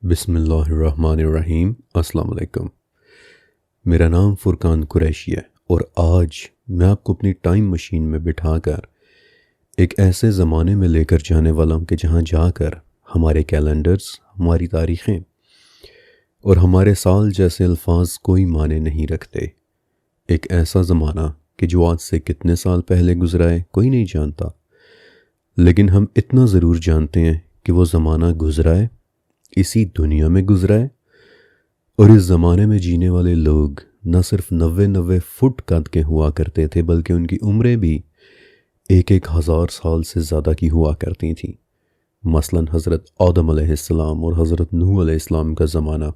بسم اللہ الرحمن الرحیم۔ السلام علیکم۔ میرا نام فرقان قریشی ہے اور آج میں آپ کو اپنی ٹائم مشین میں بٹھا کر ایک ایسے زمانے میں لے کر جانے والا ہوں کہ جہاں جا کر ہمارے کیلنڈرز، ہماری تاریخیں اور ہمارے سال جیسے الفاظ کوئی معنی نہیں رکھتے۔ ایک ایسا زمانہ کہ جو آج سے کتنے سال پہلے گزرا ہے کوئی نہیں جانتا، لیکن ہم اتنا ضرور جانتے ہیں کہ وہ زمانہ گزرا ہے، اسی دنیا میں گزرا ہے، اور اس زمانے میں جینے والے لوگ نہ صرف 90 فٹ قد کے ہوا کرتے تھے بلکہ ان کی عمریں بھی 1000 سال سے زیادہ کی ہوا کرتی تھیں۔ مثلا حضرت آدم علیہ السلام اور حضرت نوح علیہ السلام کا زمانہ۔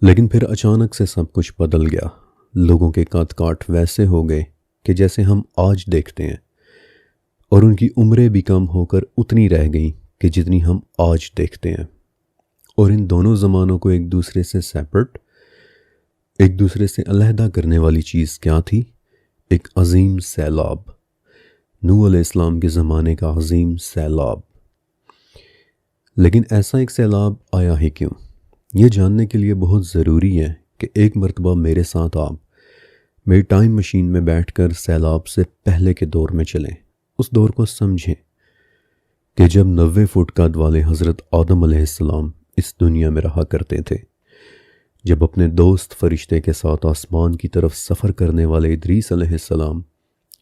لیکن پھر اچانک سے سب کچھ بدل گیا، لوگوں کے قد کاٹ ویسے ہو گئے کہ جیسے ہم آج دیکھتے ہیں، اور ان کی عمریں بھی کم ہو کر اتنی رہ گئیں کہ جتنی ہم آج دیکھتے ہیں۔ اور ان دونوں زمانوں کو ایک دوسرے سے سیپریٹ، ایک دوسرے سے علیحدہ کرنے والی چیز کیا تھی؟ ایک عظیم سیلاب، نوح علیہ السلام کے زمانے کا عظیم سیلاب۔ لیکن ایسا ایک سیلاب آیا ہی کیوں؟ یہ جاننے کے لیے بہت ضروری ہے کہ ایک مرتبہ میرے ساتھ آپ میری ٹائم مشین میں بیٹھ کر سیلاب سے پہلے کے دور میں چلیں، اس دور کو سمجھیں کہ جب 90 فٹ قد والے حضرت آدم علیہ السلام اس دنیا میں رہا کرتے تھے، جب اپنے دوست فرشتے کے ساتھ آسمان کی طرف سفر کرنے والے ادریس علیہ السلام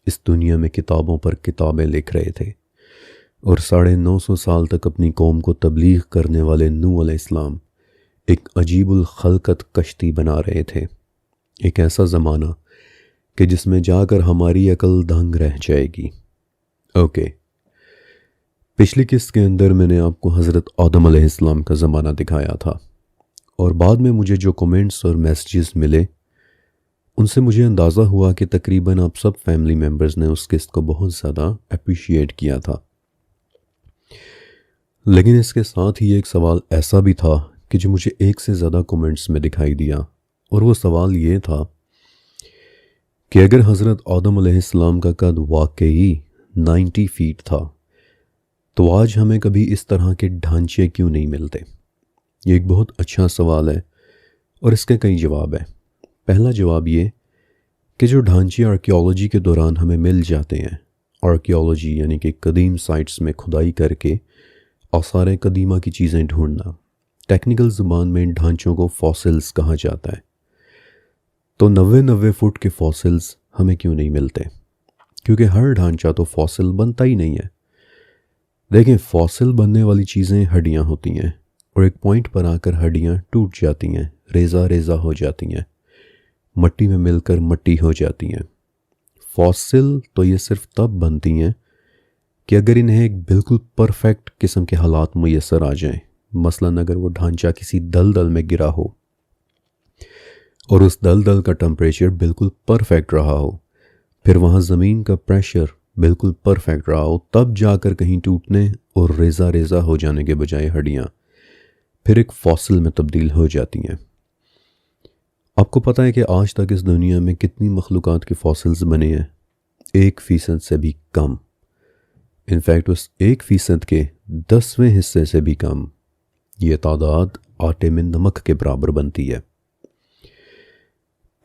اس دنیا میں کتابوں پر کتابیں لکھ رہے تھے، اور 950 سال تک اپنی قوم کو تبلیغ کرنے والے نوح علیہ السلام ایک عجیب الخلقت کشتی بنا رہے تھے۔ ایک ایسا زمانہ کہ جس میں جا کر ہماری عقل دنگ رہ جائے گی۔ اوکے، پچھلی قسط کے اندر میں نے آپ کو حضرت آدم علیہ السلام کا زمانہ دکھایا تھا، اور بعد میں مجھے جو کومنٹس اور میسیجز ملے ان سے مجھے اندازہ ہوا کہ تقریباً آپ سب فیملی ممبرز نے اس قسط کو بہت زیادہ اپریشیٹ کیا تھا۔ لیکن اس کے ساتھ ہی ایک سوال ایسا بھی تھا کہ جو مجھے ایک سے زیادہ کومنٹس میں دکھائی دیا، اور وہ سوال یہ تھا کہ اگر حضرت آدم علیہ السلام کا قد واقعی 90 فیٹ تھا تو آج ہمیں کبھی اس طرح کے ڈھانچے کیوں نہیں ملتے؟ یہ ایک بہت اچھا سوال ہے اور اس کے کئی جواب ہیں۔ پہلا جواب یہ کہ جو ڈھانچے آرکیالوجی کے دوران ہمیں مل جاتے ہیں، آرکیالوجی یعنی کہ قدیم سائٹس میں کھدائی کر کے آثار قدیمہ کی چیزیں ڈھونڈنا، ٹیکنیکل زبان میں ان ڈھانچوں کو فاسلز کہا جاتا ہے۔ تو 90 فٹ کے فاسلز ہمیں کیوں نہیں ملتے؟ کیونکہ ہر ڈھانچہ تو فاسل بنتا ہی نہیں ہے۔ دیکھیں، فاسل بننے والی چیزیں ہڈیاں ہوتی ہیں، اور ایک پوائنٹ پر آ کر ہڈیاں ٹوٹ جاتی ہیں، ریزہ ریزہ ہو جاتی ہیں، مٹی میں مل کر مٹی ہو جاتی ہیں۔ فاسل تو یہ صرف تب بنتی ہیں کہ اگر انہیں ایک بالکل پرفیکٹ قسم کے حالات میسر آ جائیں۔ مثلاً اگر وہ ڈھانچہ کسی دلدل میں گرا ہو اور اس دلدل کا ٹمپریچر بالکل پرفیکٹ رہا ہو، پھر وہاں زمین کا پریشر بالکل پرفیکٹ رہا ہو، تب جا کر کہیں ٹوٹنے اور ریزہ ریزہ ہو جانے کے بجائے ہڈیاں پھر ایک فاسل میں تبدیل ہو جاتی ہیں۔ آپ کو پتہ ہے کہ آج تک اس دنیا میں کتنی مخلوقات کے فاسلز بنے ہیں؟ 1% سے بھی کم۔ انفیکٹ اس 1% کے 10ویں حصے سے بھی کم۔ یہ تعداد آٹے میں نمک کے برابر بنتی ہے۔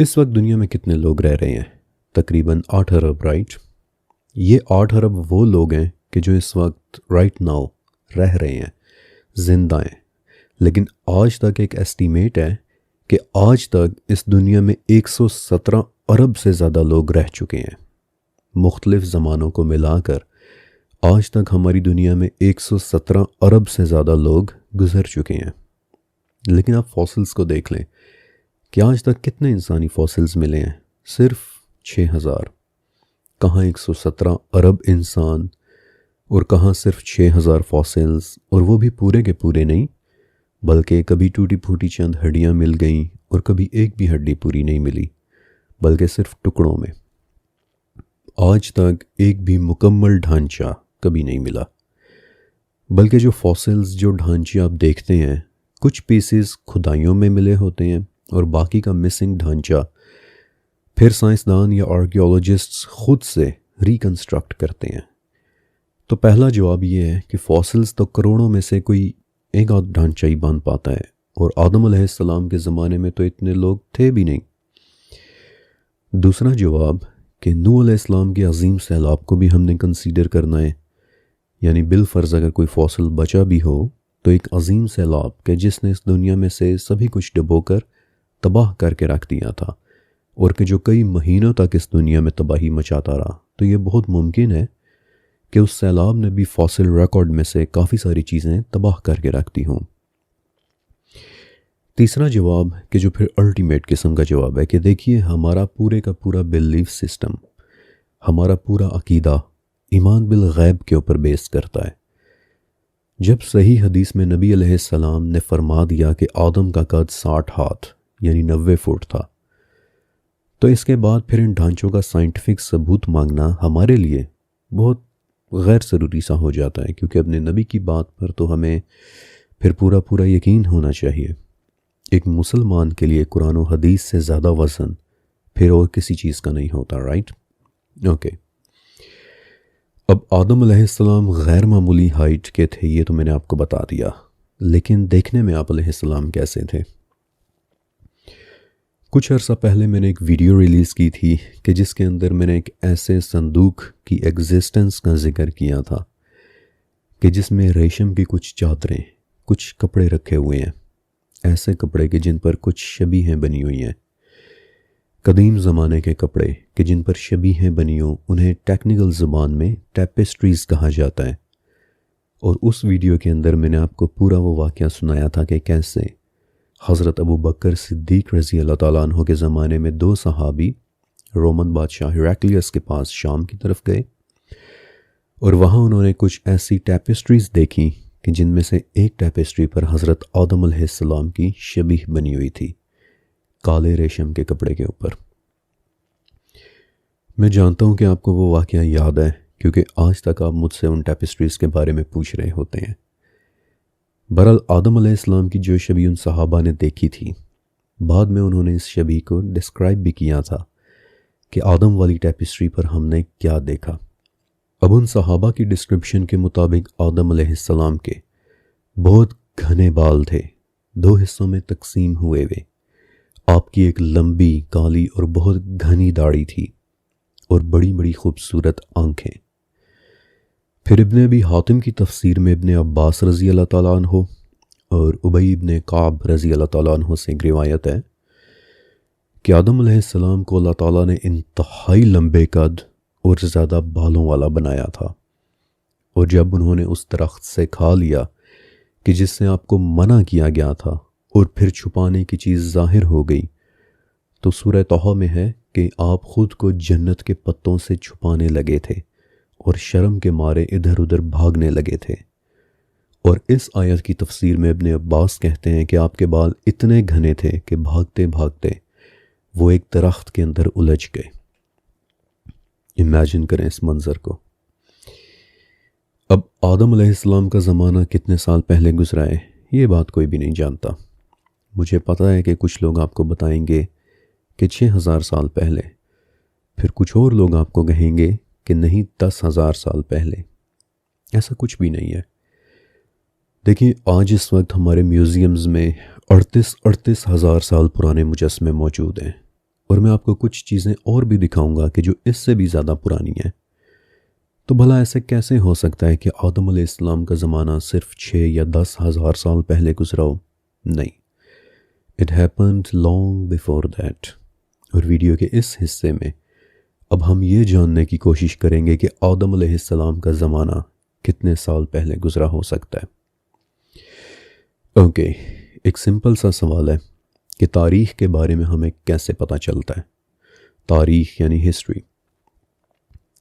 اس وقت دنیا میں کتنے لوگ رہ رہے ہیں؟ تقریباً 8 ارب، رائٹ؟ یہ 8 ارب وہ لوگ ہیں کہ جو اس وقت رائٹ ناؤ رہ رہے ہیں، زندہ ہیں۔ لیکن آج تک ایک ایسٹیمیٹ ہے کہ آج تک اس دنیا میں 117 ارب سے زیادہ لوگ رہ چکے ہیں۔ مختلف زمانوں کو ملا کر آج تک ہماری دنیا میں 117 ارب سے زیادہ لوگ گزر چکے ہیں۔ لیکن آپ فاسلز کو دیکھ لیں کہ آج تک کتنے انسانی فاسلز ملے ہیں؟ صرف 6000۔ کہاں 117 ارب انسان اور کہاں صرف 6000 فاسلز، اور وہ بھی پورے کے پورے نہیں، بلکہ کبھی ٹوٹی پھوٹی چند ہڈیاں مل گئیں اور کبھی ایک بھی ہڈی پوری نہیں ملی، بلکہ صرف ٹکڑوں میں۔ آج تک ایک بھی مکمل ڈھانچہ کبھی نہیں ملا، بلکہ جو فاسلز، جو ڈھانچے آپ دیکھتے ہیں، کچھ پیسز کھدائیوں میں ملے ہوتے ہیں اور باقی کا مسنگ ڈھانچہ پھر سائنسدان یا آرکیالوجسٹس خود سے ریکنسٹرکٹ کرتے ہیں۔ تو پہلا جواب یہ ہے کہ فاسلز تو کروڑوں میں سے کوئی ایک آدھ ڈھانچہ ہی باندھ پاتا ہے، اور آدم علیہ السلام کے زمانے میں تو اتنے لوگ تھے بھی نہیں۔ دوسرا جواب کہ نوح علیہ السلام کے عظیم سیلاب کو بھی ہم نے کنسیڈر کرنا ہے، یعنی بالفرض اگر کوئی فوسل بچا بھی ہو تو ایک عظیم سیلاب کہ جس نے اس دنیا میں سے سبھی کچھ ڈبو کر تباہ کر کے رکھ دیا تھا، اور کہ جو کئی مہینوں تک اس دنیا میں تباہی مچاتا رہا، تو یہ بہت ممکن ہے کہ اس سیلاب نے بھی فوسل ریکارڈ میں سے کافی ساری چیزیں تباہ کر کے رکھ دی ہوں۔ تیسرا جواب کہ جو پھر الٹیمیٹ قسم کا جواب ہے کہ دیکھیے ہمارا پورے کا پورا بلیف سسٹم، ہمارا پورا عقیدہ ایمان بالغیب کے اوپر بیس کرتا ہے۔ جب صحیح حدیث میں نبی علیہ السلام نے فرما دیا کہ آدم کا قد 60 ہاتھ یعنی 90 فٹ تھا، تو اس کے بعد پھر ان ڈھانچوں کا سائنٹیفک ثبوت مانگنا ہمارے لیے بہت غیر ضروری سا ہو جاتا ہے، کیونکہ اپنے نبی کی بات پر تو ہمیں پھر پورا یقین ہونا چاہیے۔ ایک مسلمان کے لیے قرآن و حدیث سے زیادہ وزن پھر اور کسی چیز کا نہیں ہوتا، رائٹ؟ اوکے، اب آدم علیہ السلام غیر معمولی ہائٹ کے تھے، یہ تو میں نے آپ کو بتا دیا، لیکن دیکھنے میں آپ علیہ السلام کیسے تھے؟ کچھ عرصہ پہلے میں نے ایک ویڈیو ریلیز کی تھی کہ جس کے اندر میں نے ایک ایسے صندوق کی ایگزسٹنس کا ذکر کیا تھا کہ جس میں ریشم کی کچھ چادریں، کچھ کپڑے رکھے ہوئے ہیں، ایسے کپڑے کہ جن پر کچھ شبیہیں بنی ہوئی ہیں، قدیم زمانے کے کپڑے کہ جن پر شبیہیں بنی ہوں، انہیں ٹیکنیکل زبان میں ٹیپسٹریز کہا جاتا ہے۔ اور اس ویڈیو کے اندر میں نے آپ کو پورا وہ واقعہ سنایا تھا کہ کیسے حضرت ابو بکر صدیق رضی اللہ تعالیٰ عنہ کے زمانے میں 2 صحابی رومن بادشاہ ہیراکلیس کے پاس شام کی طرف گئے، اور وہاں انہوں نے کچھ ایسی ٹیپسٹریز دیکھی کہ جن میں سے ایک ٹیپسٹری پر حضرت آدم علیہ السلام کی شبیہ بنی ہوئی تھی، کالے ریشم کے کپڑے کے اوپر۔ میں جانتا ہوں کہ آپ کو وہ واقعہ یاد ہے، کیونکہ آج تک آپ مجھ سے ان ٹیپسٹریز کے بارے میں پوچھ رہے ہوتے ہیں۔ بہرحال آدم علیہ السلام کی جو شبیہ ان صحابہ نے دیکھی تھی، بعد میں انہوں نے اس شبیہ کو ڈسکرائب بھی کیا تھا کہ آدم والی ٹیپسٹری پر ہم نے کیا دیکھا۔ اب ان صحابہ کی ڈسکرپشن کے مطابق آدم علیہ السلام کے بہت گھنے بال تھے، 2 حصوں میں تقسیم ہوئے ہوئے۔ آپ کی ایک لمبی کالی اور بہت گھنی داڑھی تھی، اور بڑی بڑی خوبصورت آنکھیں۔ پھر ابن ابی حاتم کی تفسیر میں ابن عباس رضی اللہ تعالیٰ عنہ اور ابی ابن کعب رضی اللہ تعالیٰ عنہ سے ایک روایت ہے کہ آدم علیہ السلام کو اللہ تعالیٰ نے انتہائی لمبے قد اور زیادہ بالوں والا بنایا تھا، اور جب انہوں نے اس درخت سے کھا لیا کہ جس سے آپ کو منع کیا گیا تھا اور پھر چھپانے کی چیز ظاہر ہو گئی، تو سورہ طہ میں ہے کہ آپ خود کو جنت کے پتوں سے چھپانے لگے تھے اور شرم کے مارے ادھر ادھر بھاگنے لگے تھے۔ اور اس آیت کی تفسیر میں ابن عباس کہتے ہیں کہ آپ کے بال اتنے گھنے تھے کہ بھاگتے بھاگتے وہ ایک درخت کے اندر الجھ گئے۔ امیجن کریں اس منظر کو۔ اب آدم علیہ السلام کا زمانہ کتنے سال پہلے گزرا ہے یہ بات کوئی بھی نہیں جانتا۔ مجھے پتہ ہے کہ کچھ لوگ آپ کو بتائیں گے کہ 6000 سال پہلے، پھر کچھ اور لوگ آپ کو کہیں گے کہ نہیں 10,000 سال پہلے۔ ایسا کچھ بھی نہیں ہے۔ دیکھیں آج اس وقت ہمارے میوزیمز میں 38 ہزار سال پرانے مجسمے موجود ہیں، اور میں آپ کو کچھ چیزیں اور بھی دکھاؤں گا کہ جو اس سے بھی زیادہ پرانی ہیں۔ تو بھلا ایسے کیسے ہو سکتا ہے کہ آدم علیہ السلام کا زمانہ صرف 6 یا 10 ہزار سال پہلے گزرا ہو؟ نہیں، it happened long before that۔ اور ویڈیو کے اس حصے میں اب ہم یہ جاننے کی کوشش کریں گے کہ آدم علیہ السلام کا زمانہ کتنے سال پہلے گزرا ہو سکتا ہے۔ اوکے، ایک سمپل سا سوال ہے کہ تاریخ کے بارے میں ہمیں کیسے پتہ چلتا ہے؟ تاریخ یعنی ہسٹری۔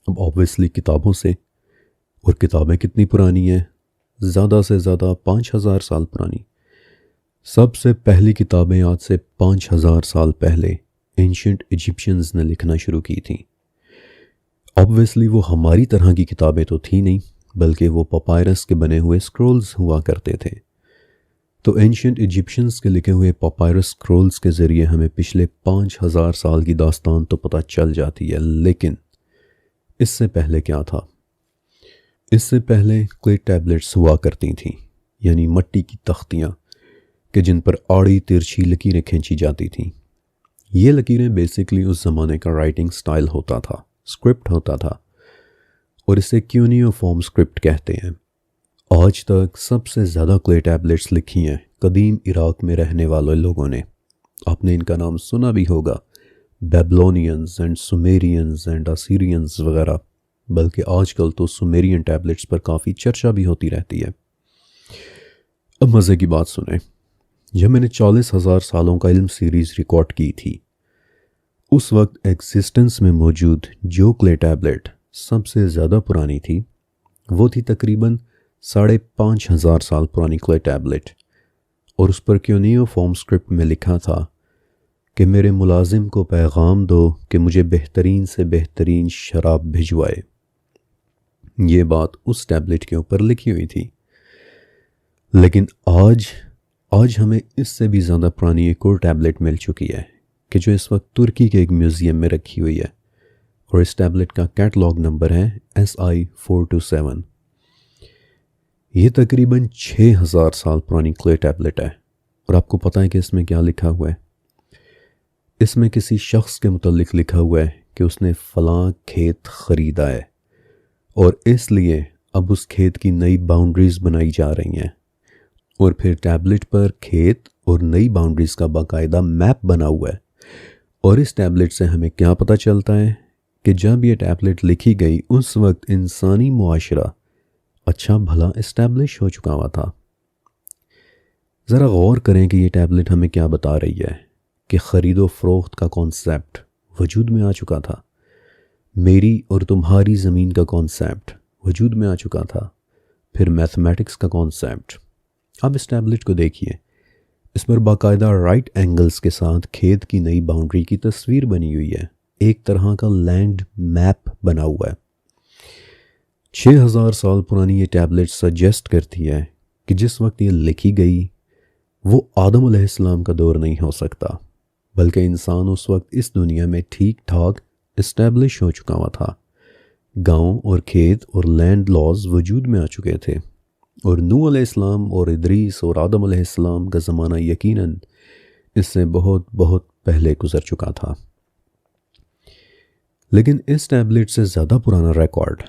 اب آبویسلی کتابوں سے، اور کتابیں کتنی پرانی ہیں؟ زیادہ سے زیادہ 5000 سال پرانی۔ سب سے پہلی کتابیں آج سے 5000 سال پہلے اینشنٹ ایجپشنز نے لکھنا شروع کی تھیں۔ آبویسلی وہ ہماری طرح کی کتابیں تو تھی نہیں، بلکہ وہ پاپائرس کے بنے ہوئے سکرولز ہوا کرتے تھے۔ تو اینشنٹ ایجپشنز کے لکھے ہوئے پاپائرس سکرولز کے ذریعے ہمیں پچھلے 5000 سال کی داستان تو پتہ چل جاتی ہے، لیکن اس سے پہلے کیا تھا؟ اس سے پہلے کوئی ٹیبلٹس ہوا کرتی تھیں، یعنی مٹی کی تختیاں کہ جن پر آڑی ترچھی لکیریں کھینچی جاتی تھیں. یہ لکیریں بیسکلی اس زمانے کا رائٹنگ سٹائل ہوتا تھا، اسکرپٹ ہوتا تھا، اور اسے کیونیوفارم اسکرپٹ کہتے ہیں. آج تک سب سے زیادہ کلے ٹیبلٹس لکھی ہیں قدیم عراق میں رہنے والے لوگوں نے. آپ نے ان کا نام سنا بھی ہوگا، بیبلونینز اینڈ سومیرینز اینڈ اسیرینز وغیرہ. بلکہ آج کل تو سومیرین ٹیبلٹس پر کافی چرچا بھی ہوتی رہتی ہے. اب مزے کی بات سنیں. جب میں نے 40,000 سالوں کا علم سیریز ریکارڈ کی تھی، اس وقت ایگزسٹنس میں موجود جو کلے ٹیبلٹ سب سے زیادہ پرانی تھی وہ تھی تقریباً 5,500 سال پرانی کلے ٹیبلٹ، اور اس پر کیونیوفارم اسکرپٹ میں لکھا تھا کہ میرے ملازم کو پیغام دو کہ مجھے بہترین سے بہترین شراب بھجوائے. یہ بات اس ٹیبلٹ کے اوپر لکھی ہوئی تھی. لیکن آج ہمیں اس سے بھی زیادہ پرانی ایک اور ٹیبلٹ مل چکی ہے کہ جو اس وقت ترکی کے ایک میوزیم میں رکھی ہوئی ہے، اور اس ٹیبلٹ کا کیٹلاگ نمبر ہے SI427. یہ تقریباً 6,000 سال پرانی کلے ٹیبلٹ ہے. اور آپ کو پتہ ہے کہ اس میں کیا لکھا ہوا ہے؟ اس میں کسی شخص کے متعلق لکھا ہوا ہے کہ اس نے فلاں کھیت خریدا ہے، اور اس لیے اب اس کھیت کی نئی باؤنڈریز بنائی جا رہی ہیں. اور پھر ٹیبلٹ پر کھیت اور نئی باؤنڈریز کا باقاعدہ میپ بنا ہوا ہے. اور اس ٹیبلٹ سے ہمیں کیا پتہ چلتا ہے کہ جب یہ ٹیبلٹ لکھی گئی اس وقت انسانی معاشرہ اچھا بھلا اسٹیبلش ہو چکا ہوا تھا. ذرا غور کریں کہ یہ ٹیبلٹ ہمیں کیا بتا رہی ہے کہ خرید و فروخت کا کانسیپٹ وجود میں آ چکا تھا. میری اور تمہاری زمین کا کانسیپٹ وجود میں آ چکا تھا. پھر میتھمیٹکس کا کانسیپٹ. اب اس ٹیبلٹ کو دیکھیے، اس پر باقاعدہ رائٹ اینگلز کے ساتھ کھیت کی نئی باؤنڈری کی تصویر بنی ہوئی ہے. ایک طرح کا لینڈ میپ بنا ہوا ہے. 6,000 سال پرانی یہ ٹیبلٹ سجیسٹ کرتی ہے کہ جس وقت یہ لکھی گئی وہ آدم علیہ السلام کا دور نہیں ہو سکتا، بلکہ انسان اس وقت اس دنیا میں ٹھیک ٹھاک اسٹیبلش ہو چکا ہوا تھا. گاؤں اور کھیت اور لینڈ لاز وجود میں آ چکے تھے، اور نوح علیہ السلام اور ادریس اور آدم علیہ السلام کا زمانہ یقیناً اس سے بہت بہت پہلے گزر چکا تھا. لیکن اس ٹیبلٹ سے زیادہ پرانا ریکارڈ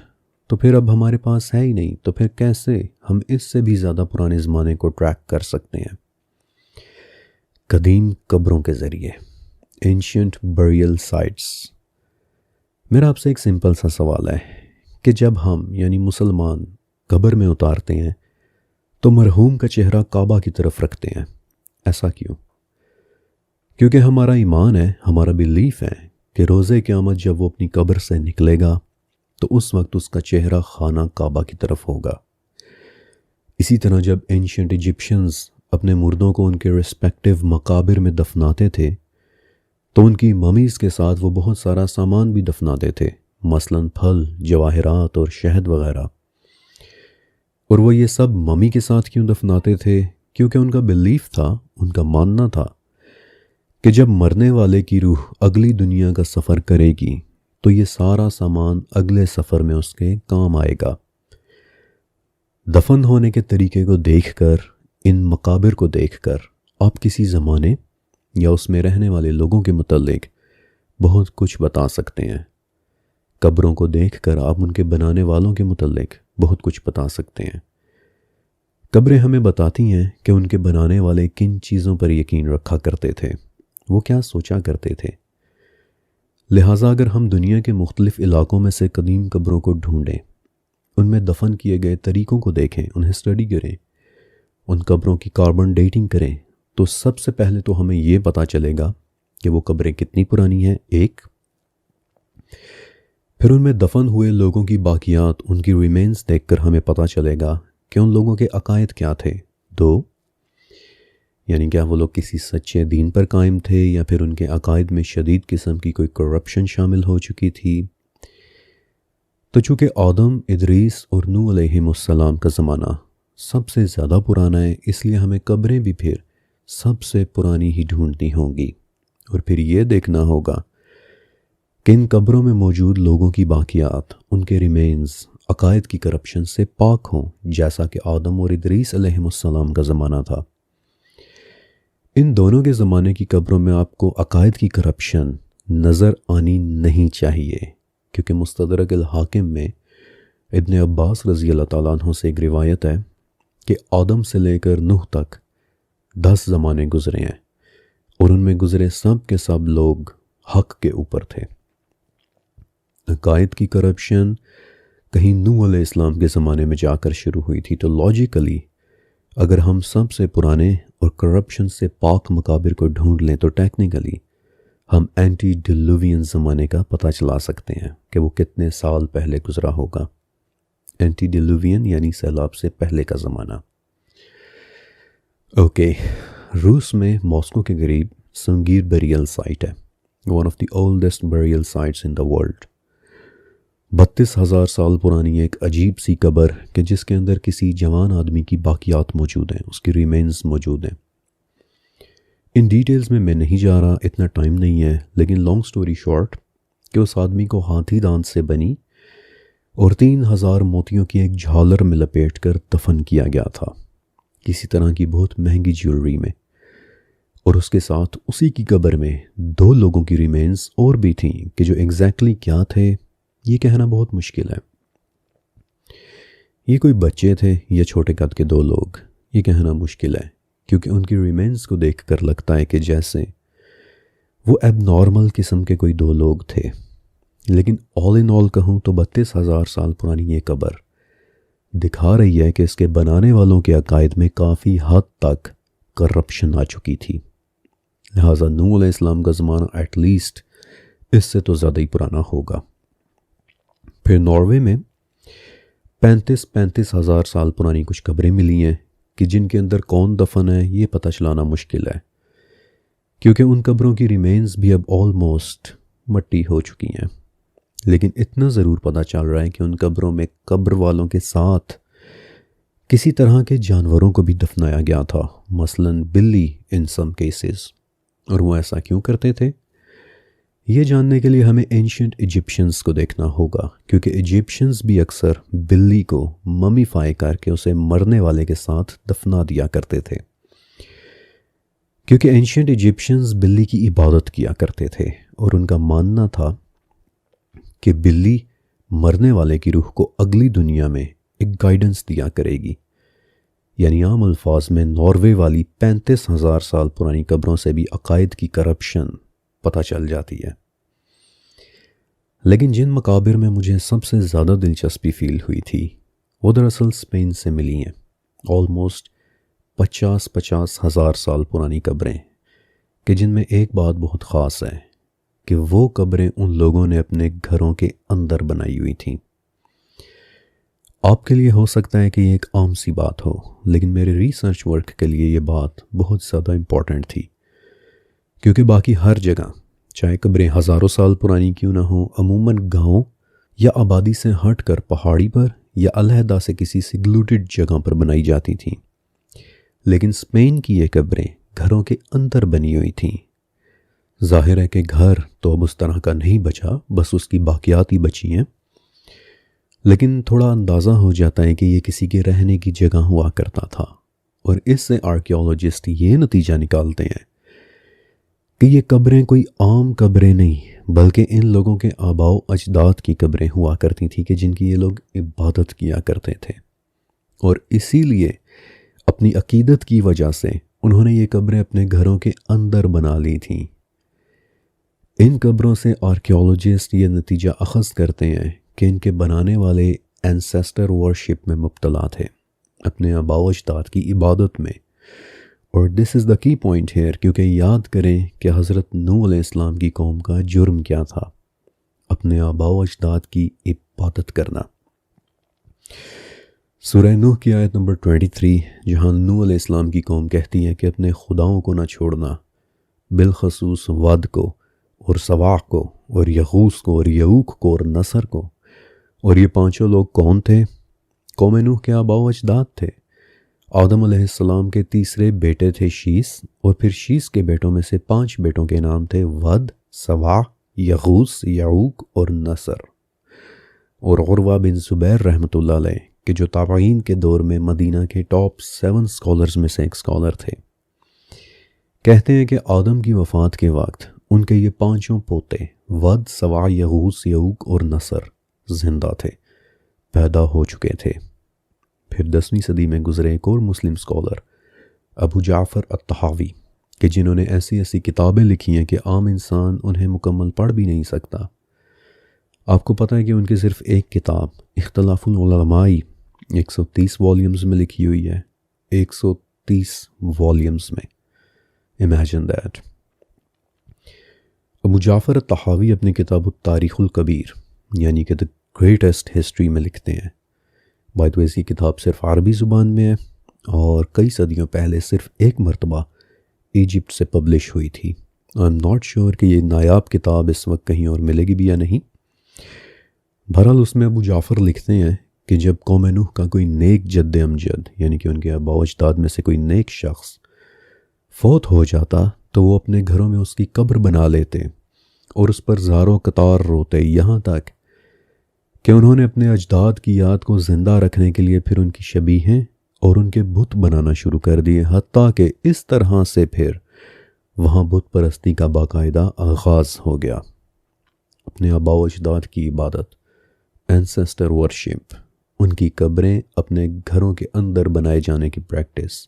تو پھر اب ہمارے پاس ہے ہی نہیں. تو پھر کیسے ہم اس سے بھی زیادہ پرانے زمانے کو ٹریک کر سکتے ہیں؟ قدیم قبروں کے ذریعے، اینشینٹ بریل سائٹس. میرا آپ سے ایک سمپل سا سوال ہے کہ جب ہم یعنی مسلمان قبر میں اتارتے ہیں تو مرحوم کا چہرہ کعبہ کی طرف رکھتے ہیں. ایسا کیوں؟ کیونکہ ہمارا ایمان ہے، ہمارا بیلیف ہے کہ روز قیامت جب وہ اپنی قبر سے نکلے گا تو اس وقت اس کا چہرہ خانہ کعبہ کی طرف ہوگا. اسی طرح جب اینشینٹ ایجپشنز اپنے مردوں کو ان کے ریسپیکٹیو مقابر میں دفناتے تھے تو ان کی ممیز کے ساتھ وہ بہت سارا سامان بھی دفناتے تھے، مثلاً پھل، جواہرات اور شہد وغیرہ. اور وہ یہ سب ممی کے ساتھ کیوں دفناتے تھے؟ کیونکہ ان کا بیلیف تھا، ان کا ماننا تھا کہ جب مرنے والے کی روح اگلی دنیا کا سفر کرے گی تو یہ سارا سامان اگلے سفر میں اس کے کام آئے گا. دفن ہونے کے طریقے کو دیکھ کر، ان مقابر کو دیکھ کر آپ کسی زمانے یا اس میں رہنے والے لوگوں کے متعلق بہت کچھ بتا سکتے ہیں. قبروں کو دیکھ کر آپ ان کے بنانے والوں کے متعلق بہت کچھ بتا سکتے ہیں. قبریں ہمیں بتاتی ہیں کہ ان کے بنانے والے کن چیزوں پر یقین رکھا کرتے تھے، وہ کیا سوچا کرتے تھے. لہٰذا اگر ہم دنیا کے مختلف علاقوں میں سے قدیم قبروں کو ڈھونڈیں، ان میں دفن کیے گئے طریقوں کو دیکھیں، انہیں اسٹڈی کریں، ان قبروں کی کاربن ڈیٹنگ کریں، تو سب سے پہلے تو ہمیں یہ پتہ چلے گا کہ وہ قبریں کتنی پرانی ہیں. ایک، پھر ان میں دفن ہوئے لوگوں کی باقیات، ان کی ریمینز دیکھ کر ہمیں پتہ چلے گا کہ ان لوگوں کے عقائد کیا تھے. دو، یعنی کیا وہ لوگ کسی سچے دین پر قائم تھے یا پھر ان کے عقائد میں شدید قسم کی کوئی کرپشن شامل ہو چکی تھی. تو چونکہ آدم، ادریس اور نوح علیہم السلام کا زمانہ سب سے زیادہ پرانا ہے، اس لیے ہمیں قبریں بھی پھر سب سے پرانی ہی ڈھونڈنی ہوں گی. اور پھر یہ دیکھنا ہوگا کہ ان قبروں میں موجود لوگوں کی باقیات، ان کے ریمینز عقائد کی کرپشن سے پاک ہوں، جیسا کہ آدم اور ادریس علیہ السلام کا زمانہ تھا۔ ان دونوں کے زمانے کی قبروں میں آپ کو عقائد کی کرپشن نظر آنی نہیں چاہیے، کیونکہ مستدرک الحاکم میں ابن عباس رضی اللہ تعالیٰ عنہ سے ایک روایت ہے کہ آدم سے لے کر نوح تک 10 زمانے گزرے ہیں، اور ان میں گزرے سب کے سب لوگ حق کے اوپر تھے۔ عقائد کی کرپشن کہیں نوح علیہ السلام کے زمانے میں جا کر شروع ہوئی تھی، تو لاجیکلی اگر ہم سب سے پرانے اور کرپشن سے پاک مقابر کو ڈھونڈ لیں تو ٹیکنیکلی ہم اینٹی ڈیلووین زمانے کا پتہ چلا سکتے ہیں کہ وہ کتنے سال پہلے گزرا ہوگا۔ اینٹی ڈیلووین یعنی سیلاب سے پہلے کا زمانہ۔ اوکے، روس میں ماسکو کے قریب سنگیر بیریل سائٹ ہے، one of the oldest burial sites in the world. 32,000 سال پرانی ایک عجیب سی قبر کہ جس کے اندر کسی جوان آدمی کی باقیات موجود ہیں، اس کی ریمینز موجود ہیں۔ ان ڈیٹیلز میں نہیں جا رہا، اتنا ٹائم نہیں ہے، لیکن لانگ سٹوری شارٹ کہ اس آدمی کو ہاتھی دانت سے بنی اور 3,000 موتیوں کی ایک جھالر میں لپیٹ کر دفن کیا گیا تھا، کسی طرح کی بہت مہنگی جیولری میں، اور اس کے ساتھ اسی کی قبر میں 2 لوگوں کی ریمینز اور بھی تھیں کہ جو ایگزیکٹلی کیا تھے یہ کہنا بہت مشکل ہے۔ یہ کوئی بچے تھے یا چھوٹے قد کے 2 لوگ، یہ کہنا مشکل ہے، کیونکہ ان کی ریمینز کو دیکھ کر لگتا ہے کہ جیسے وہ ایب نارمل قسم کے کوئی 2 لوگ تھے۔ لیکن آل ان آل کہوں تو 32,000 سال پرانی یہ قبر دکھا رہی ہے کہ اس کے بنانے والوں کے عقائد میں کافی حد تک کرپشن آ چکی تھی، لہٰذا نوح علیہ السلام کا زمانہ ایٹ لیسٹ اس سے تو زیادہ ہی پرانا ہوگا۔ پھر ناروے میں 35,000 سال پرانی کچھ قبریں ملی ہیں کہ جن کے اندر کون دفن ہے یہ پتہ چلانا مشکل ہے، کیونکہ ان قبروں کی ریمینز بھی اب آلموسٹ مٹی ہو چکی ہیں۔ لیکن اتنا ضرور پتہ چل رہا ہے کہ ان قبروں میں قبر والوں کے ساتھ کسی طرح کے جانوروں کو بھی دفنایا گیا تھا، مثلاً بلی ان سم کیسز۔ اور وہ ایسا کیوں کرتے تھے یہ جاننے کے لیے ہمیں اینشنٹ ایجپشنز کو دیکھنا ہوگا، کیونکہ ایجپشنز بھی اکثر بلی کو ممیفائی کر کے اسے مرنے والے کے ساتھ دفنا دیا کرتے تھے، کیونکہ اینشنٹ ایجپشنز بلی کی عبادت کیا کرتے تھے، اور ان کا ماننا تھا کہ بلی مرنے والے کی روح کو اگلی دنیا میں ایک گائیڈنس دیا کرے گی۔ یعنی عام الفاظ میں ناروے والی 35,000 سال پرانی قبروں سے بھی عقائد کی کرپشن پتہ چل جاتی ہے۔ لیکن جن مقابر میں مجھے سب سے زیادہ دلچسپی فیل ہوئی تھی وہ دراصل اسپین سے ملی ہیں، آلموسٹ 50 ہزار سال پرانی قبریں، کہ جن میں ایک بات بہت خاص ہے کہ وہ قبریں ان لوگوں نے اپنے گھروں کے اندر بنائی ہوئی تھیں۔ آپ کے لیے ہو سکتا ہے کہ یہ ایک عام سی بات ہو، لیکن میرے ریسرچ ورک کے لیے یہ بات بہت زیادہ امپورٹنٹ تھی، کیونکہ باقی ہر جگہ چاہے قبریں ہزاروں سال پرانی کیوں نہ ہوں، عموماً گاؤں یا آبادی سے ہٹ کر پہاڑی پر یا علیحدہ سے کسی سیگلوٹڈ جگہ پر بنائی جاتی تھیں، لیکن اسپین کی یہ قبریں گھروں کے اندر بنی ہوئی تھیں۔ ظاہر ہے کہ گھر تو اب اس طرح کا نہیں بچا، بس اس کی باقیات ہی بچی ہیں، لیکن تھوڑا اندازہ ہو جاتا ہے کہ یہ کسی کے رہنے کی جگہ ہوا کرتا تھا، اور اس سے آرکیولوجسٹ یہ نتیجہ نکالتے ہیں کہ یہ قبریں کوئی عام قبریں نہیں بلکہ ان لوگوں کے آباء و اجداد کی قبریں ہوا کرتی تھیں کہ جن کی یہ لوگ عبادت کیا کرتے تھے، اور اسی لیے اپنی عقیدت کی وجہ سے انہوں نے یہ قبریں اپنے گھروں کے اندر بنا لی تھیں۔ ان قبروں سے آرکیولوجسٹ یہ نتیجہ اخذ کرتے ہیں کہ ان کے بنانے والے اینسیسٹر ورشپ میں مبتلا تھے، اپنے آباء و اجداد کی عبادت میں۔ اور دس از دا کی پوائنٹ ہیئر، کیونکہ یاد کریں کہ حضرت نوح علیہ السلام کی قوم کا جرم کیا تھا، اپنے آباء و اجداد کی عبادت کرنا۔ سورہ نوح کی آیت نمبر 23 جہاں نوح علیہ السلام کی قوم کہتی ہے کہ اپنے خداؤں کو نہ چھوڑنا، بالخصوص ود کو اور سواع کو اور یغوث کو اور یعوق کو اور نصر کو، اور یہ 5 لوگ کون تھے؟ قوم نوح کے آباء و اجداد تھے۔ آدم علیہ السلام کے تیسرے بیٹے تھے شیس، اور پھر شیس کے بیٹوں میں سے 5 بیٹوں کے نام تھے ود، سواع، یغوث، یعوق اور نصر۔ اور عروہ بن زبیر رحمۃ اللہ علیہ کہ جو تابعین کے دور میں مدینہ کے ٹاپ 7 اسکالرز میں سے ایک اسکالر تھے، کہتے ہیں کہ آدم کی وفات کے وقت ان کے یہ 5 پوتے ود، سواع، یغوث، یعوق اور نصر زندہ تھے، پیدا ہو چکے تھے۔ پھر 10ویں صدی میں گزرے ایک اور مسلم اسکالر ابو جعفر الطحاوی کہ جنہوں نے ایسی ایسی کتابیں لکھی ہیں کہ عام انسان انہیں مکمل پڑھ بھی نہیں سکتا۔ آپ کو پتہ ہے کہ ان کی صرف ایک کتاب اختلاف العلماء 130 والیومز میں لکھی ہوئی ہے، 130 والیومز میں، امیجن دیٹ۔ ابو جعفر الطحاوی اپنی کتاب التاریخ الکبیر یعنی کہ دا گریٹسٹ ہسٹری میں لکھتے ہیں۔ بائی دا وے یہ کتاب صرف عربی زبان میں ہے اور کئی صدیوں پہلے صرف ایک مرتبہ ایجپٹ سے پبلش ہوئی تھی۔ آئی ایم ناٹ شیور کہ یہ نایاب کتاب اس وقت کہیں اور ملے گی بھی یا نہیں۔ بہرحال اس میں ابو جعفر لکھتے ہیں کہ جب قوم نوح کا کوئی نیک جد امجد یعنی کہ ان کے آباء و اجداد میں سے کوئی نیک شخص فوت ہو جاتا تو وہ اپنے گھروں میں اس کی قبر بنا لیتے اور اس پر زاروں قطار روتے، یہاں تک کہ انہوں نے اپنے اجداد کی یاد کو زندہ رکھنے کے لیے پھر ان کی شبیہیں اور ان کے بت بنانا شروع کر دیے، حتیٰ کہ اس طرح سے پھر وہاں بت پرستی کا باقاعدہ آغاز ہو گیا۔ اپنے آباء و اجداد کی عبادت، اینسیسٹر ورشپ، ان کی قبریں اپنے گھروں کے اندر بنائے جانے کی پریکٹس،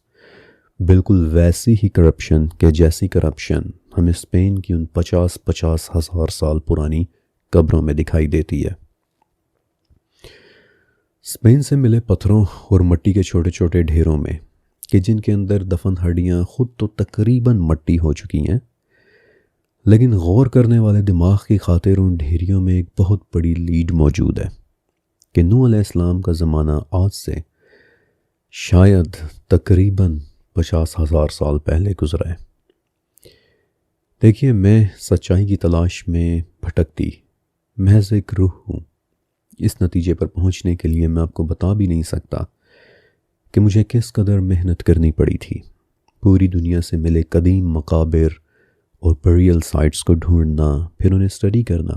بالکل ویسی ہی کرپشن کہ جیسی کرپشن ہمیں اسپین کی ان 50 ہزار سال پرانی قبروں میں دکھائی دیتی ہے۔ اسپین سے ملے پتھروں اور مٹی کے چھوٹے چھوٹے ڈھیروں میں کہ جن کے اندر دفن ہڈیاں خود تو تقریباً مٹی ہو چکی ہیں، لیکن غور کرنے والے دماغ کی خاطر ان ڈھیریوں میں ایک بہت بڑی لیڈ موجود ہے کہ نوح علیہ السلام کا زمانہ آج سے شاید تقریباً 50,000 سال پہلے گزرا ہے۔ دیکھیے، میں سچائی کی تلاش میں بھٹکتی محض ایک روح ہوں۔ اس نتیجے پر پہنچنے کے لیے میں آپ کو بتا بھی نہیں سکتا کہ مجھے کس قدر محنت کرنی پڑی تھی۔ پوری دنیا سے ملے قدیم مقابر اور بریل سائٹس کو ڈھونڈنا، پھر انہیں اسٹڈی کرنا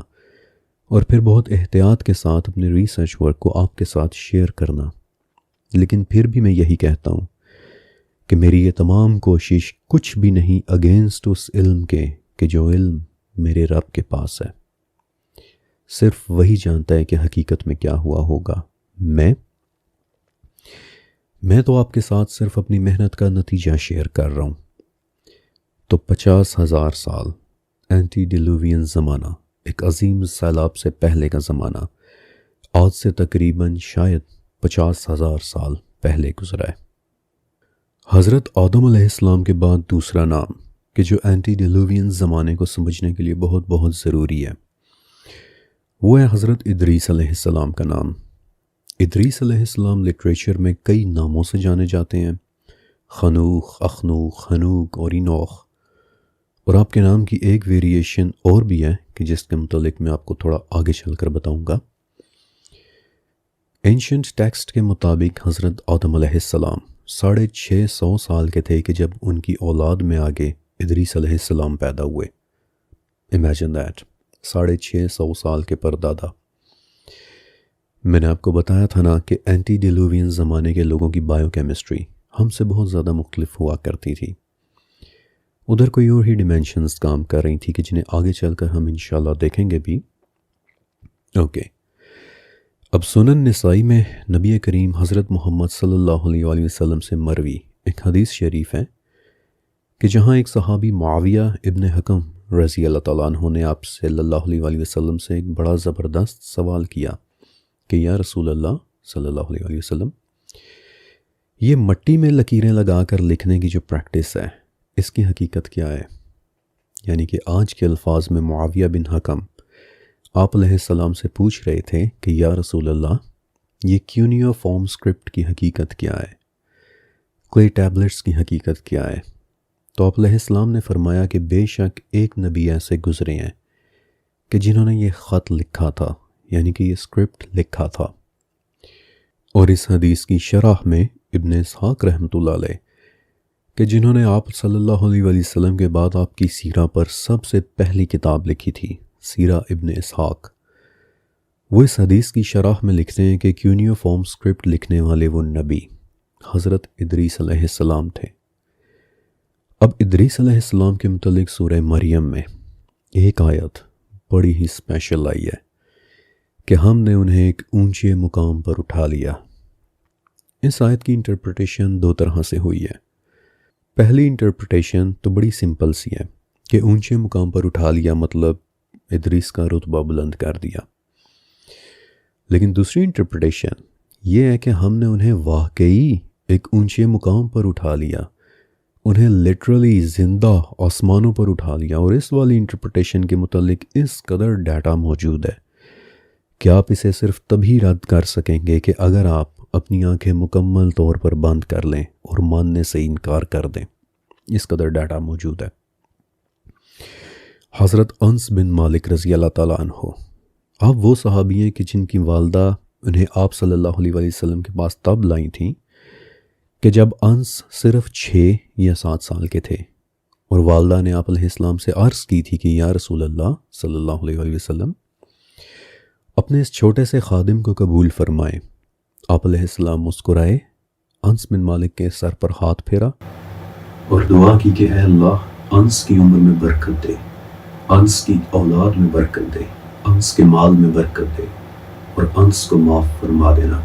اور پھر بہت احتیاط کے ساتھ اپنے ریسرچ ورک کو آپ کے ساتھ شیئر کرنا۔ لیکن پھر بھی میں یہی کہتا ہوں کہ میری یہ تمام کوشش کچھ بھی نہیں اگینسٹ اس علم کے کہ جو علم میرے رب کے پاس ہے۔ صرف وہی جانتا ہے کہ حقیقت میں کیا ہوا ہوگا۔ میں تو آپ کے ساتھ صرف اپنی محنت کا نتیجہ شیئر کر رہا ہوں۔ تو 50,000 سال اینٹی ڈیلووین زمانہ، ایک عظیم سیلاب سے پہلے کا زمانہ، آج سے تقریباً شاید 50,000 سال پہلے گزرا ہے۔ حضرت آدم علیہ السلام کے بعد دوسرا نام کہ جو اینٹی ڈیلووین زمانے کو سمجھنے کے لیے بہت بہت ضروری ہے، وہ ہے حضرت ادریس علیہ السلام کا نام۔ ادریس علیہ السلام لٹریچر میں کئی ناموں سے جانے جاتے ہیں، خنوخ، اخنوخ، خنوک اور اینوخ، اور آپ کے نام کی ایک ویریشن اور بھی ہے کہ جس کے متعلق میں آپ کو تھوڑا آگے چل کر بتاؤں گا۔ اینشنٹ ٹیکسٹ کے مطابق حضرت آدم علیہ السلام 650 سال کے تھے کہ جب ان کی اولاد میں آگے ادریس علیہ السلام پیدا ہوئے۔ امیجن دیٹ، 650 سال کے پردادا۔ میں نے آپ کو بتایا تھا نا کہ اینٹی ڈیلووین زمانے کے لوگوں کی بائیو کیمسٹری ہم سے بہت زیادہ مختلف ہوا کرتی تھی۔ ادھر کوئی اور ہی ڈیمینشنز کام کر رہی تھی کہ جنہیں آگے چل کر ہم انشاءاللہ دیکھیں گے بھی۔ اوکے، اب سنن نسائی میں نبی کریم حضرت محمد صلی اللہ علیہ وآلہ وسلم سے مروی ایک حدیث شریف ہے کہ جہاں ایک صحابی معاویہ ابن حکم رضی اللہ تعالیٰ عنہ نے آپ صلی اللہ علیہ وآلہ وسلم سے ایک بڑا زبردست سوال کیا کہ یا رسول اللہ صلی اللہ علیہ وآلہ وسلم، یہ مٹی میں لکیریں لگا کر لکھنے کی جو پریکٹس ہے، اس کی حقیقت کیا ہے؟ یعنی کہ آج کے الفاظ میں معاویہ بن حکم آپ علیہ السلام سے پوچھ رہے تھے کہ یا رسول اللہ، یہ کیونیوفارم اسکرپٹ کی حقیقت کیا ہے؟ کلے ٹیبلٹس کی حقیقت کیا ہے؟ تو آپ علیہ السلام نے فرمایا کہ بے شک ایک نبی ایسے گزرے ہیں کہ جنہوں نے یہ خط لکھا تھا، یعنی کہ یہ اسکرپٹ لکھا تھا۔ اور اس حدیث کی شرح میں ابن اسحاق رحمۃ اللہ علیہ کہ جنہوں نے آپ صلی اللہ علیہ وآلہ وسلم کے بعد آپ کی سیرہ پر سب سے پہلی کتاب لکھی تھی، سیرہ ابن اسحاق، وہ اس حدیث کی شرح میں لکھتے ہیں کہ کیونیوفارم اسکرپٹ لکھنے والے وہ نبی حضرت ادریس علیہ السلام تھے۔ اب ادریس علیہ السلام کے متعلق سورہ مریم میں ایک آیت بڑی ہی اسپیشل آئی ہے کہ ہم نے انہیں ایک اونچے مقام پر اٹھا لیا۔ اس آیت کی انٹرپریٹیشن دو طرح سے ہوئی ہے۔ پہلی انٹرپریٹیشن تو بڑی سمپل سی ہے کہ اونچے مقام پر اٹھا لیا مطلب ادریس کا رتبہ بلند کر دیا، لیکن دوسری انٹرپریٹیشن یہ ہے کہ ہم نے انہیں واقعی ایک اونچے مقام پر اٹھا لیا، انہیں لٹرلی زندہ آسمانوں پر اٹھا لیا۔ اور اس والی انٹرپریٹیشن کے متعلق اس قدر ڈیٹا موجود ہے کہ آپ اسے صرف تبھی رد کر سکیں گے کہ اگر آپ اپنی آنکھیں مکمل طور پر بند کر لیں اور ماننے سے انکار کر دیں۔ اس قدر ڈیٹا موجود ہے۔ حضرت انس بن مالک رضی اللہ تعالیٰ عنہ آپ وہ صحابی ہیں کہ جن کی والدہ انہیں آپ صلی اللہ علیہ وسلم کے پاس تب لائی تھیں کہ جب انس صرف 6 یا 7 سال کے تھے، اور والدہ نے آپ علیہ السلام سے عرض کی تھی کہ یا رسول اللہ صلی اللہ علیہ وسلم اپنے اس چھوٹے سے خادم کو قبول فرمائیں۔ آپ علیہ السلام مسکرائے، انس بن مالک کے سر پر ہاتھ پھیرا اور دعا کی کہ اے اللہ انس کی عمر میں برکت دے، انس کی اولاد میں برکت دے، انس کے مال میں برکت دے اور انس کو معاف فرما دینا۔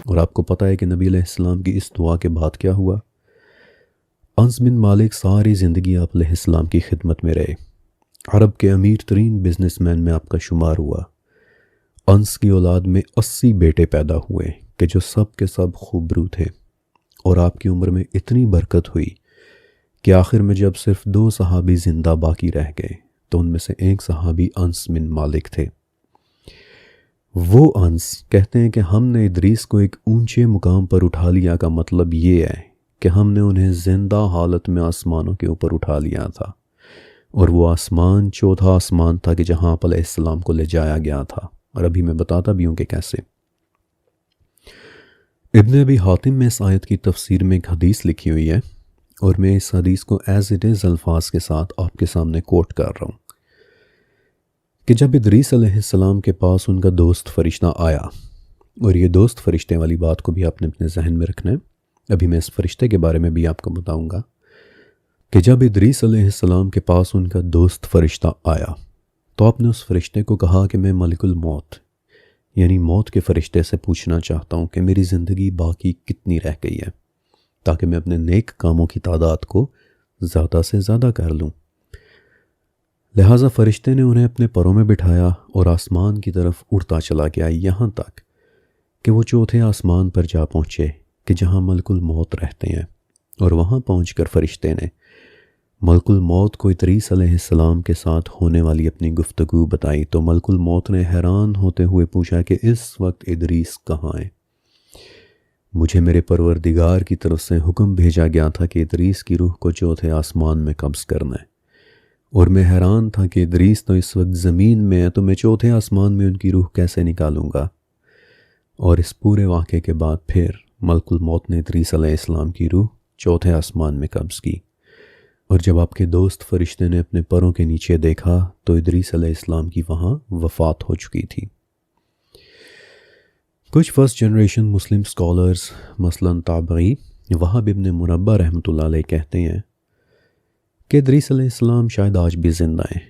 اور آپ کو پتہ ہے کہ نبی علیہ السلام کی اس دعا کے بعد کیا ہوا؟ انس بن مالک ساری زندگی آپ علیہ السلام کی خدمت میں رہے، عرب کے امیر ترین بزنس مین میں آپ کا شمار ہوا۔ انس کی اولاد میں 80 بیٹے پیدا ہوئے کہ جو سب کے سب خوبرو تھے، اور آپ کی عمر میں اتنی برکت ہوئی کہ آخر میں جب صرف 2 صحابی زندہ باقی رہ گئے تو ان میں سے ایک صحابی انس بن مالک تھے۔ وہ انس کہتے ہیں کہ ہم نے ادریس کو ایک اونچے مقام پر اٹھا لیا کا مطلب یہ ہے کہ ہم نے انہیں زندہ حالت میں آسمانوں کے اوپر اٹھا لیا تھا، اور وہ آسمان چوتھا آسمان تھا کہ جہاں آپ علیہ السلام کو لے جایا گیا تھا، اور ابھی میں بتاتا بھی ہوں کہ کیسے۔ ابن ابی حاتم میں اس آیت کی تفسیر میں ایک حدیث لکھی ہوئی ہے، اور میں اس حدیث کو ایز اٹ از الفاظ کے ساتھ آپ کے سامنے کوٹ کر رہا ہوں کہ جب ادریس علیہ السلام کے پاس ان کا دوست فرشتہ آیا، اور یہ دوست فرشتے والی بات کو بھی آپ نے اپنے ذہن میں رکھنا ہے، ابھی میں اس فرشتے کے بارے میں بھی آپ کو بتاؤں گا کہ جب ادریس علیہ السلام کے پاس ان کا دوست فرشتہ آیا تو آپ نے اس فرشتے کو کہا کہ میں ملک الموت یعنی موت کے فرشتے سے پوچھنا چاہتا ہوں کہ میری زندگی باقی کتنی رہ گئی ہے تاکہ میں اپنے نیک کاموں کی تعداد کو زیادہ سے زیادہ کر لوں۔ لہٰذا فرشتے نے انہیں اپنے پروں میں بٹھایا اور آسمان کی طرف اڑتا چلا گیا، یہاں تک کہ وہ چوتھے آسمان پر جا پہنچے کہ جہاں ملک الموت رہتے ہیں، اور وہاں پہنچ کر فرشتے نے ملک الموت کو ادریس علیہ السلام کے ساتھ ہونے والی اپنی گفتگو بتائی، تو ملک الموت نے حیران ہوتے ہوئے پوچھا کہ اس وقت ادریس کہاں ہے؟ مجھے میرے پروردگار کی طرف سے حکم بھیجا گیا تھا کہ ادریس کی روح کو چوتھے آسمان میں قبض کرنا ہے، اور میں حیران تھا کہ ادریس تو اس وقت زمین میں ہے، تو میں چوتھے آسمان میں ان کی روح کیسے نکالوں گا؟ اور اس پورے واقعے کے بعد پھر ملک الموت نے ادریس علیہ السلام کی روح چوتھے آسمان میں قبض کی، اور جب آپ کے دوست فرشتے نے اپنے پروں کے نیچے دیکھا تو ادریس علیہ السلام کی وہاں وفات ہو چکی تھی۔ کچھ فرسٹ جنریشن مسلم سکالرز مثلاً تابعی وہب ابن منبہ رحمۃ اللہ علیہ کہتے ہیں کہ ادریس علیہ السلام شاید آج بھی زندہ ہیں،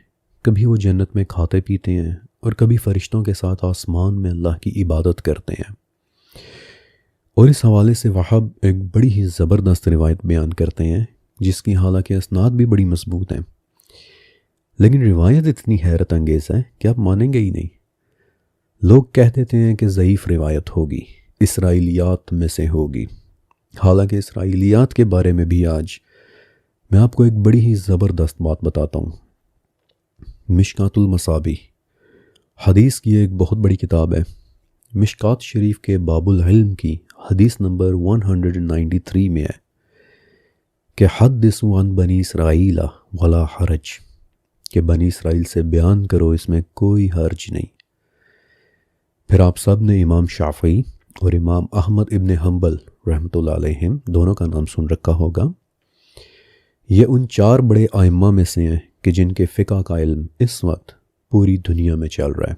کبھی وہ جنت میں کھاتے پیتے ہیں اور کبھی فرشتوں کے ساتھ آسمان میں اللہ کی عبادت کرتے ہیں۔ اور اس حوالے سے وہب ایک بڑی ہی زبردست روایت بیان کرتے ہیں جس کی حالانکہ اسناد بھی بڑی مضبوط ہیں، لیکن روایت اتنی حیرت انگیز ہے کہ آپ مانیں گے ہی نہیں۔ لوگ کہہ دیتے ہیں کہ ضعیف روایت ہوگی، اسرائیلیات میں سے ہوگی، حالانکہ اسرائیلیات کے بارے میں بھی آج میں آپ کو ایک بڑی ہی زبردست بات بتاتا ہوں۔ مشکات المصابیح حدیث کی ایک بہت بڑی کتاب ہے۔ مشکات شریف کے باب العلم کی حدیث نمبر 193 میں ہے کہ حدثوا عن بنی اسرائیل ولا حرج، کہ بنی اسرائیل سے بیان کرو، اس میں کوئی حرج نہیں۔ پھر آپ سب نے امام شافعی اور امام احمد ابن حنبل رحمۃ اللہ علیہم دونوں کا نام سن رکھا ہوگا۔ یہ ان 4 بڑے ائمہ میں سے ہیں کہ جن کے فقہ کا علم اس وقت پوری دنیا میں چل رہا ہے،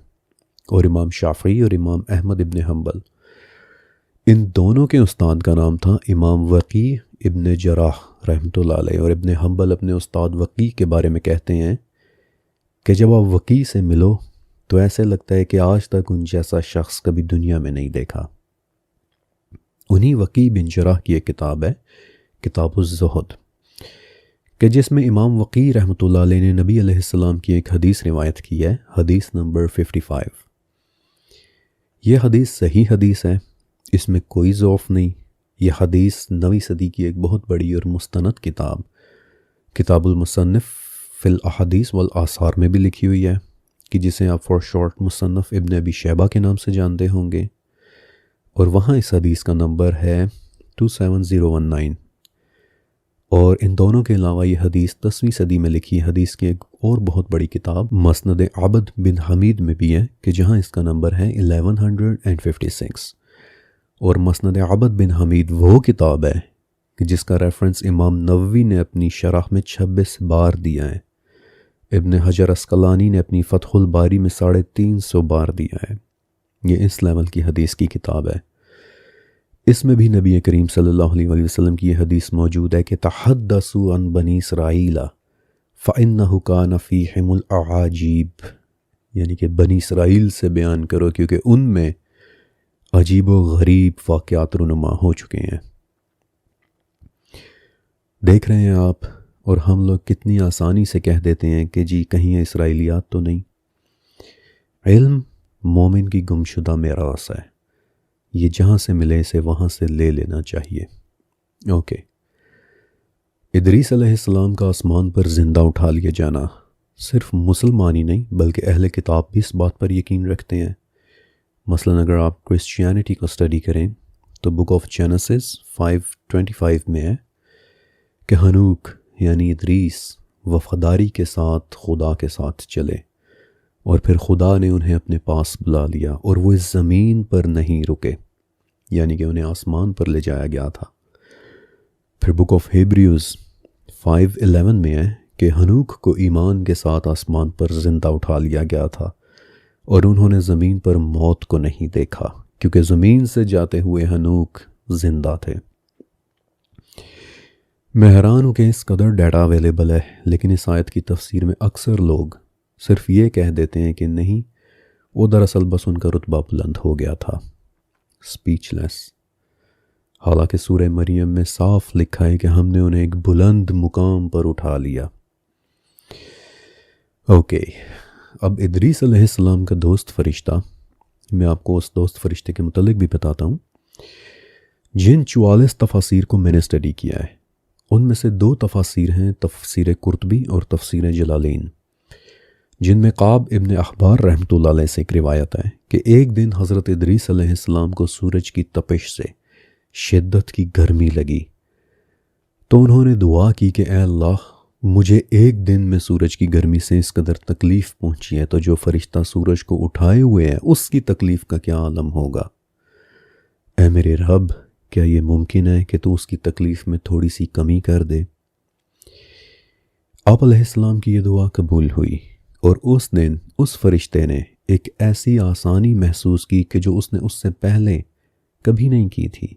اور امام شافعی اور امام احمد ابن حنبل، ان دونوں کے استاد کا نام تھا امام وقیع ابن جراح رحمۃ اللہ علیہ، اور ابن حنبل اپنے استاد وقیع کے بارے میں کہتے ہیں کہ جب آپ وقیع سے ملو تو ایسے لگتا ہے کہ آج تک ان جیسا شخص کبھی دنیا میں نہیں دیکھا۔ انہی وقیع بن جراح کی ایک کتاب ہے کتاب الزہد، کہ جس میں امام وقیع رحمۃ اللہ علیہ نے نبی علیہ السلام کی ایک حدیث روایت کی ہے، حدیث نمبر 55۔ یہ حدیث صحیح حدیث ہے، اس میں کوئی ضعف نہیں۔ یہ حدیث 9ویں صدی کی ایک بہت بڑی اور مستند کتاب کتاب المصنف فی الاحادیث والآثار میں بھی لکھی ہوئی ہے، کہ جسے آپ فار شارٹ مصنف ابن ابی شیبہ کے نام سے جانتے ہوں گے، اور وہاں اس حدیث کا نمبر ہے 27019۔ اور ان دونوں کے علاوہ یہ حدیث 10ویں صدی میں لکھی حدیث کی ایک اور بہت بڑی کتاب مسند عبد بن حمید میں بھی ہے، کہ جہاں اس کا نمبر ہے 1156۔ اور مسند عبد بن حمید وہ کتاب ہے کہ جس کا ریفرنس امام نووی نے اپنی شرح میں 26 بار دیا ہے، ابن حجر عسقلانی نے اپنی فتح الباری میں 350 بار دیا ہے۔ یہ اس لیول کی حدیث کی کتاب ہے۔ اس میں بھی نبی کریم صلی اللہ علیہ وآلہ وسلم کی یہ حدیث موجود ہے کہ تحدثوا عن بنی اسرائیل فإنہ کان فیہم الأعاجیب، یعنی کہ بنی اسرائیل سے بیان کرو کیونکہ ان میں عجیب و غریب واقعات رونما ہو چکے ہیں۔ دیکھ رہے ہیں آپ، اور ہم لوگ کتنی آسانی سے کہہ دیتے ہیں کہ جی کہیں یہ اسرائیلیات تو نہیں۔ علم مومن کی گمشدہ میراث ہے، یہ جہاں سے ملے اسے وہاں سے لے لینا چاہیے۔ اوکے، ادریس علیہ السلام کا آسمان پر زندہ اٹھا لیا جانا صرف مسلمان ہی نہیں بلکہ اہل کتاب بھی اس بات پر یقین رکھتے ہیں۔ مثلا اگر آپ کرسچینٹی کو اسٹڈی کریں تو بک آف جینیسس 5:25 میں ہے کہ ہنوک یعنی ادریس وفاداری کے ساتھ خدا کے ساتھ چلے، اور پھر خدا نے انہیں اپنے پاس بلا لیا اور وہ اس زمین پر نہیں رکے، یعنی کہ انہیں آسمان پر لے جایا گیا تھا۔ پھر بک آف ہیبریوز 5:11 میں ہے کہ ہنوک کو ایمان کے ساتھ آسمان پر زندہ اٹھا لیا گیا تھا، اور انہوں نے زمین پر موت کو نہیں دیکھا کیونکہ زمین سے جاتے ہوئے ہنوک زندہ تھے۔ میں حیران ہوں کہ اس قدر ڈیٹا اویلیبل ہے، لیکن اس آیت کی تفسیر میں اکثر لوگ صرف یہ کہہ دیتے ہیں کہ نہیں، وہ دراصل بس ان کا رتبہ بلند ہو گیا تھا۔ اسپیچ لیس۔ حالانکہ سورہ مریم میں صاف لکھا ہے کہ ہم نے انہیں ایک بلند مقام پر اٹھا لیا۔ اوکے، اب ادریس علیہ السلام کا دوست فرشتہ، میں آپ کو اس دوست فرشتے کے متعلق بھی بتاتا ہوں۔ جن 44 تفاسیر کو میں نے اسٹڈی کیا ہے ان میں سے 2 تفاسیر ہیں، تفسیر قرطبی اور تفسیر جلالین، جن میں قاب ابن احبار رحمۃ اللہ علیہ سے ایک روایت ہے کہ ایک دن حضرت ادریس علیہ السلام کو سورج کی تپش سے شدت کی گرمی لگی، تو انہوں نے دعا کی کہ اے اللہ، مجھے ایک دن میں سورج کی گرمی سے اس قدر تکلیف پہنچی ہے تو جو فرشتہ سورج کو اٹھائے ہوئے ہے اس کی تکلیف کا کیا عالم ہوگا۔ اے میرے رب، کیا یہ ممکن ہے کہ تو اس کی تکلیف میں تھوڑی سی کمی کر دے؟ آپ علیہ السلام کی یہ دعا قبول ہوئی، اور اس دن اس فرشتے نے ایک ایسی آسانی محسوس کی کہ جو اس نے اس سے پہلے کبھی نہیں کی تھی۔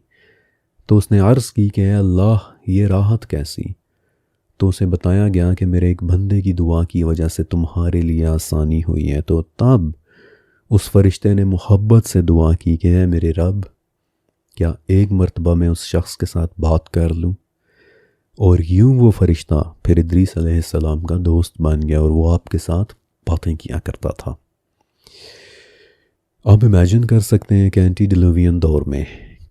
تو اس نے عرض کی کہ اے اللہ، یہ راحت کیسی؟ تو اسے بتایا گیا کہ میرے ایک بندے کی دعا کی وجہ سے تمہارے لیے آسانی ہوئی ہے۔ تو تب اس فرشتے نے محبت سے دعا کی کہ اے میرے رب، کیا ایک مرتبہ میں اس شخص کے ساتھ بات کر لوں؟ اور یوں وہ فرشتہ پھر ادریس علیہ السلام کا دوست بن گیا اور وہ آپ کے ساتھ باتیں کیا کرتا تھا۔ آپ امیجن کر سکتے ہیں کہ اینٹی ڈیلووین دور میں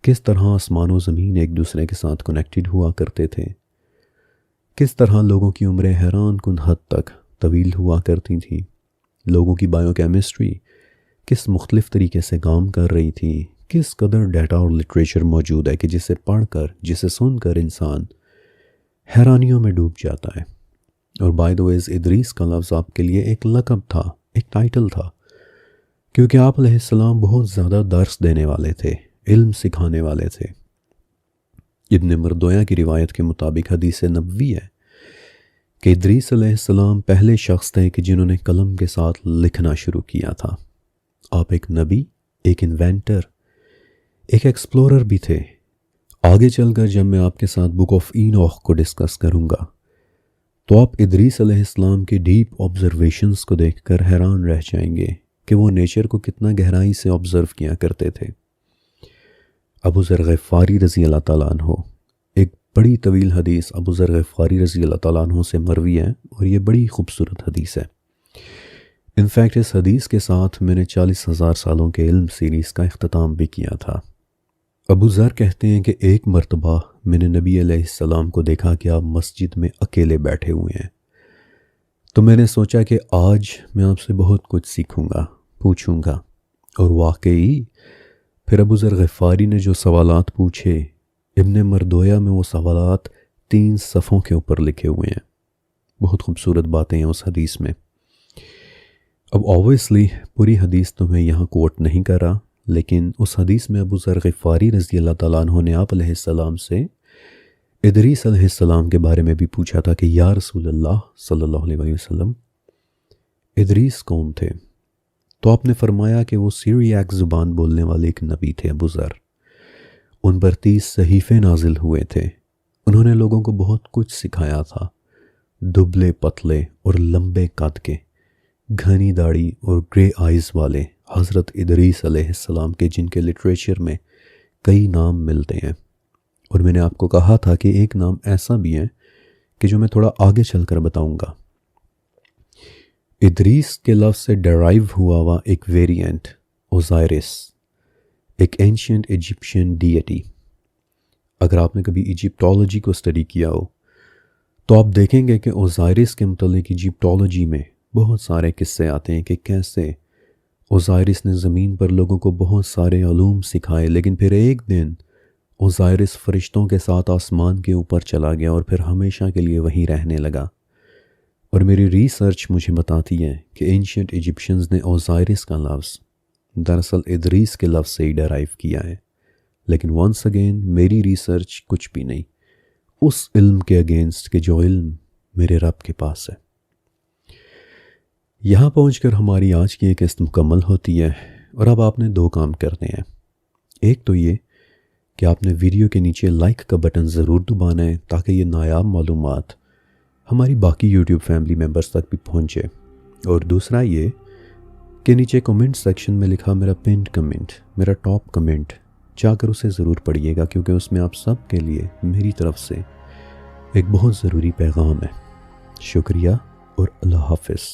کس طرح آسمان و زمین ایک دوسرے کے ساتھ کنیکٹڈ ہوا کرتے تھے، کس طرح لوگوں کی عمریں حیران کن حد تک طویل ہوا کرتی تھیں، لوگوں کی بائیو کیمسٹری کس مختلف طریقے سے کام کر رہی تھی، کس قدر ڈیٹا اور لٹریچر موجود ہے کہ جسے پڑھ کر، جسے سن کر انسان حیرانیوں میں ڈوب جاتا ہے۔ اور بائی دا ویز، ادریس کا لفظ آپ کے لیے ایک لقب تھا، ایک ٹائٹل تھا، کیونکہ آپ علیہ السلام بہت زیادہ درس دینے والے تھے، علم سکھانے والے تھے۔ ابن مردویہ کی روایت کے مطابق حدیث نبوی ہے کہ ادریس علیہ السلام پہلے شخص تھے کہ جنہوں نے قلم کے ساتھ لکھنا شروع کیا تھا۔ آپ ایک نبی، ایک انوینٹر، ایک ایکسپلورر بھی تھے۔ آگے چل کر جب میں آپ کے ساتھ بک آف اینوخ کو ڈسکس کروں گا تو آپ ادریس علیہ السلام کے ڈیپ آبزرویشنز کو دیکھ کر حیران رہ جائیں گے کہ وہ نیچر کو کتنا گہرائی سے آبزرو کیا کرتے تھے۔ ابو ذر غفاری رضی اللہ تعالیٰ عنہ، ایک بڑی طویل حدیث ابو ذر غفاری رضی اللہ تعالیٰ عنہ سے مروی ہے، اور یہ بڑی خوبصورت حدیث ہے۔ انفیکٹ اس حدیث کے ساتھ میں نے 40,000 سالوں کے علم سیریز کا اختتام بھی کیا تھا۔ ابو ذر کہتے ہیں کہ ایک مرتبہ میں نے نبی علیہ السلام کو دیکھا کہ آپ مسجد میں اکیلے بیٹھے ہوئے ہیں، تو میں نے سوچا کہ آج میں آپ سے بہت کچھ سیکھوں گا، پوچھوں گا، اور واقعی پھر ابو ذر غفاری نے جو سوالات پوچھے، ابن مردویہ میں وہ سوالات 3 صفحوں کے اوپر لکھے ہوئے ہیں۔ بہت خوبصورت باتیں ہیں اس حدیث میں۔ اب آبویسلی پوری حدیث تو میں یہاں کوٹ نہیں کر رہا، لیکن اس حدیث میں ابو ذر غفاری رضی اللہ تعالیٰ عنہ نے آپ علیہ السلام سے ادریس علیہ السلام کے بارے میں بھی پوچھا تھا کہ یا رسول اللہ صلی اللہ علیہ وسلم، ادریس کون تھے؟ تو آپ نے فرمایا کہ وہ سیریاک زبان بولنے والے ایک نبی تھے ابو ذر۔ ان پر 30 صحیفے نازل ہوئے تھے۔ انہوں نے لوگوں کو بہت کچھ سکھایا تھا۔ دبلے پتلے اور لمبے قد کے، گھنی داڑھی اور گرے آئیز والے حضرت ادریس علیہ السلام کے، جن کے لٹریچر میں کئی نام ملتے ہیں، اور میں نے آپ کو کہا تھا کہ ایک نام ایسا بھی ہے کہ جو میں تھوڑا آگے چل کر بتاؤں گا۔ ادریس کے لفظ سے ڈرائیو ہوا ایک ویریئنٹ اوزائرس، ایک اینشینٹ ایجپشین ڈیٹی۔ اگر آپ نے کبھی ایجپٹولوجی کو اسٹڈی کیا ہو تو آپ دیکھیں گے کہ اوزائرس کے متعلق ایجپٹولوجی میں بہت سارے قصے آتے ہیں کہ کیسے اوزائرس نے زمین پر لوگوں کو بہت سارے علوم سکھائے، لیکن پھر ایک دن اوزائرس فرشتوں کے ساتھ آسمان کے اوپر چلا گیا اور پھر ہمیشہ کے لیے وہیں رہنے لگا۔ اور میری ریسرچ مجھے بتاتی ہے کہ اینشینٹ ایجپشنز نے اوزائرس کا لفظ دراصل ادریس کے لفظ سے ہی ڈرائیو کیا ہے، لیکن ونس اگین میری ریسرچ کچھ بھی نہیں اس علم کے اگینسٹ کہ جو علم میرے رب کے پاس ہے۔ یہاں پہنچ کر ہماری آج کی ایک قسط مکمل ہوتی ہے، اور اب آپ نے 2 کام کرنے ہیں۔ ایک تو یہ کہ آپ نے ویڈیو کے نیچے لائک کا بٹن ضرور دبانا ہے تاکہ یہ نایاب معلومات ہماری باقی یوٹیوب فیملی ممبرز تک بھی پہنچے، اور دوسرا یہ کہ نیچے کمنٹ سیکشن میں لکھا میرا پنڈ کمنٹ، میرا ٹاپ کمنٹ، جا کر اسے ضرور پڑھیے گا، کیونکہ اس میں آپ سب کے لیے میری طرف سے ایک بہت ضروری پیغام ہے۔ شکریہ اور اللہ حافظ۔